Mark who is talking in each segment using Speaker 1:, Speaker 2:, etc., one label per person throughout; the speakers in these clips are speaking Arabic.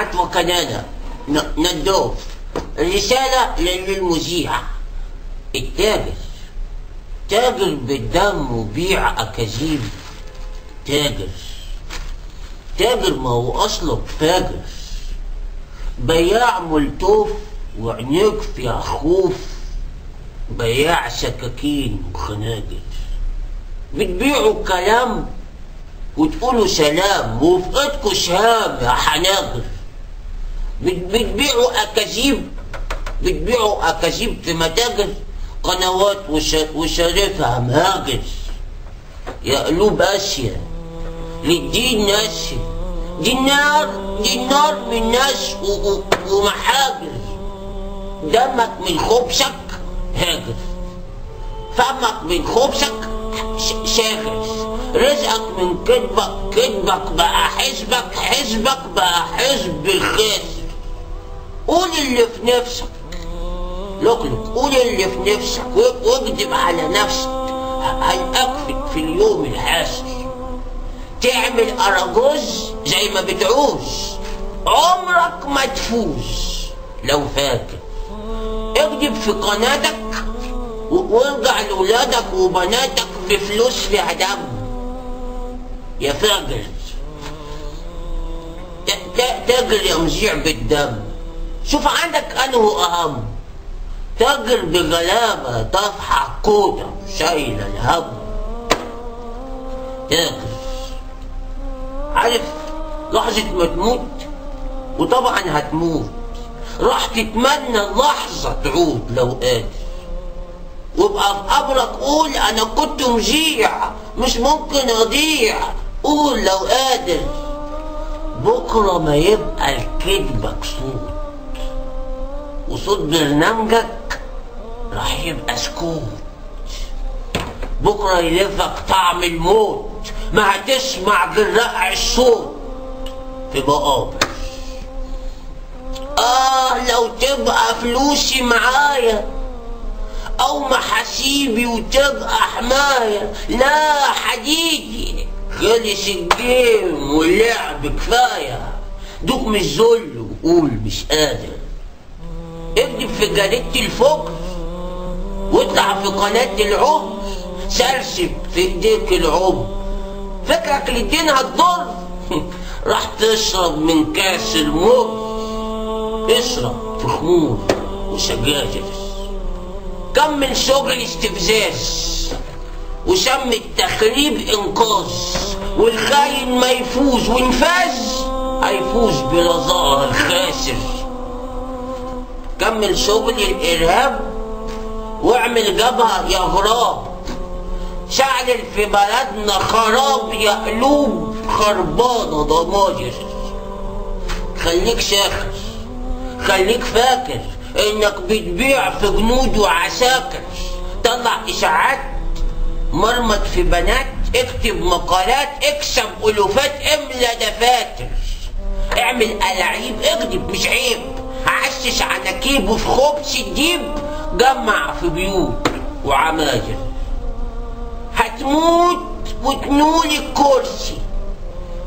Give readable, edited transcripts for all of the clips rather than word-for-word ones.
Speaker 1: إذاعات وقناة ندوف. رسالة للمذيع. التاجر تاجر بالدم وبيع أكاذيب. تاجر ما هو أصله فاجر. بياع ملتوف وعينيك فيها خوف. بياع سكاكين وخناجر. بتبيعوا كلام وتقولوا سلام وفي ايدكوا سهام يا حناجر. بتبيعوا أكاذيب في متاجر قنوات وشريفها مهاجر. يا قلوب آسيا للدين ناسي. دي النار من ناس ومحاجر. دمك من خبزك هاجر. فمك من خبزك شاغر. رزقك من كدبك بقى حزبك بقى حزب خاسر. قول اللي في نفسك. لقلق قول اللي في نفسك واكدب على نفسك. هيأكفك في اليوم الحاسر. تعمل أراجوز زي ما بتعوز. عمرك ما تفوز لو فاكر. اكدب في قناتك وارجع لولادك وبناتك بفلوس فيها دم يا فاجر. تاجر يا مذيع بالدم. شوف عندك انه اهم. تاجر بغلابة طافحة كوتة شايلة الهم. تاجر عارف لحظة ما تموت وطبعا هتموت راح تتمنى اللحظة تعود لو قادر. وابقى في قبرك قول انا كنت مذيع مش ممكن اضيع. قول لو قادر. بكرة ما يبقى لكدبك صوت وصوت برنامجك راح يبقى سكوت. بكرة يلفك طعم الموت ما هتسمع غير رقع الصوت في مقابر. لو تبقى فلوسي معايا او محاسيبي وتبقى حماية. لا حديدي خلص الجيم واللعب كفاية. دوق مش ذل وقول مش قادر. اكتب في جريدة الفجر واطلع في قناة العمر. سرسب في ايديك العمر. فكرك الاتنين هتضر. راح تشرب من كاس المر. اشرب في خمور وسجاجر. كمل شغل استفزاز وسمي التخريب انقاذ. والخاين ما يفوز وان فاز هيفوز برضاها الخاسر. كمل شغل الارهاب واعمل جبهة يا غراب. شعل في بلدنا خراب يا قلوب خربانة ضماير. خليك شاخر. خليك فاكر انك بتبيع في جنود وعساكر. طلع اشاعات مرمط في بنات. اكتب مقالات. اكسب الوفات. املى دفاتر. اعمل ألاعيب. اكذب مش عيب. عشش عناكيب وفي خبز الديب. جمع في بيوت وعماجر. هتموت وتنول الكرسي.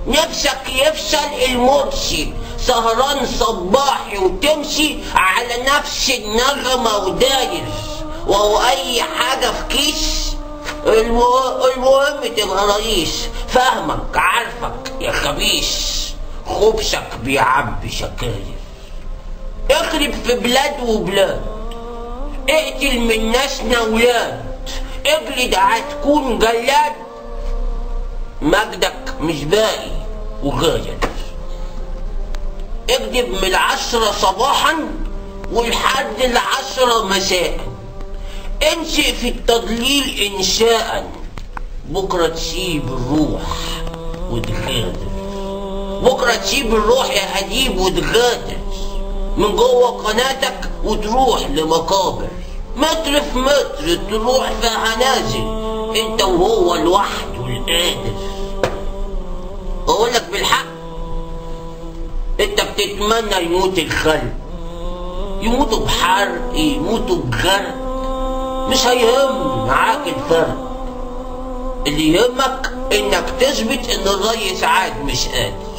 Speaker 1: نفسك يفشل المرسي. سهران صباحي وتمشي على نفس النغمة وداير. وهو اي حاجة في كيس. المهم تبقى رئيس. فاهمك عارفك يا خبيث. خبزك بيعبي شكاير. اخرب في بلاد وبلاد. اقتل من ناسنا ولاد. اجلد هتكون جلاد. مجدك مش باقي وغاير. اكذب من 10 صباحا ولحد 10 مساء. انشئ في التضليل انشاء. بكرة تسيب الروح وتغادر. بكرة تسيب الروح يا هديب وتغادر من جوه قناتك وتروح لمقابر. متر في متر تروح في هنازل. انت وهو لوحده القادر. اقولك بالحق انت بتتمنى يموت الخلق. يموتوا بحرق يموتوا بغرق. مش هيهم معاك الفرق. اللي يهمك انك تثبت ان الريس عاد مش قادر.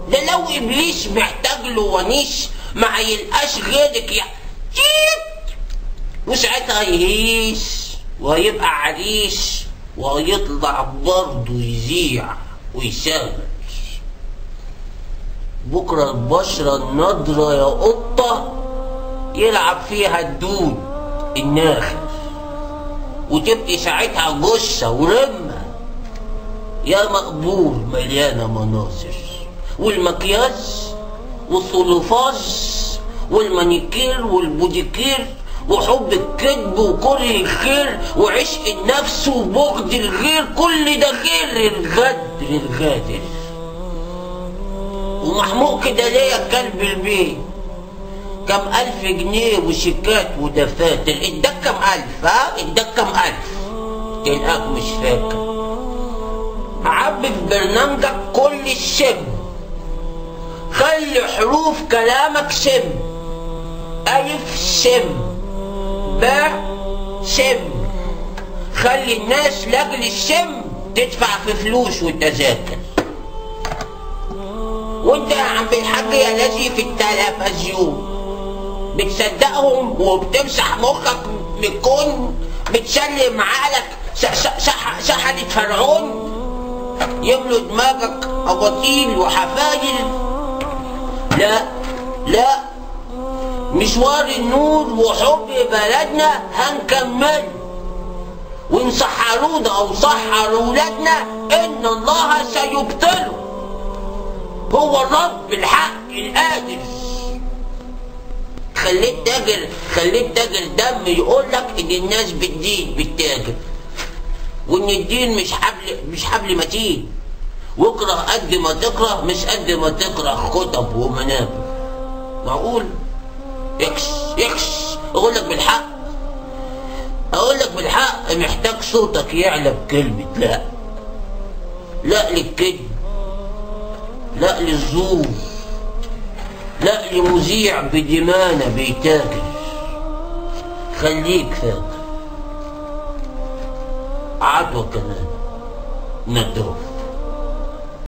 Speaker 1: ده لو ابليس محتاج له ونيس ما هيلقاش غيرك يا جيت، وساعتها هيهيس وهيبقى عريس وهيطلع برضه يذيع ويسامح. بكره البشرة النضرة يا قطة يلعب فيها الدود الناخر، وتبقي ساعتها جثة ورمة يا مقبور مليانة مناظر، والمكياج والصلفاز والمانيكير والبوديكير وحب الكذب وكره الخير وعشق النفس وبغض الغير، كل ده غير الغدر الغادر. ومحموق كده ليا كلب البيت كم 1000 جنيه وشيكات ودفاتر، اداك كم 1000؟ ها اداك كم 1000؟ تلقاك مش فاكر. عبي في برنامجك كل السم، خلي حروف كلامك سم، ألف سم، باء سم، خلي الناس لاجل السم تدفع في فلوس وتذاكر. وانت يا عم الحاج يا الذي في التلفزيون بتصدقهم وبتمسح مخك بالكون، بتسلم عقلك سحلة فرعون يملوا دماغك اباطيل وحفايل. لا لا، مشوار النور وحب بلدنا هنكمل، وان سحرونا او سحروا ولادنا ان الله سيبطله، هو الرب الحق القادر. خليت تاجر دم يقولك ان الناس بالدين بالتاجر، وان الدين مش حبل متين، واكره قد ما تكره مش قد ما تكره خطب ومنابر. معقول؟ يكس اقولك بالحق محتاج صوتك يعلى بكلمة لا للكذب، لا للزور، لا لمذيع بدمانة بيتاجر. خليك فاكر عدوى كمان نضاف.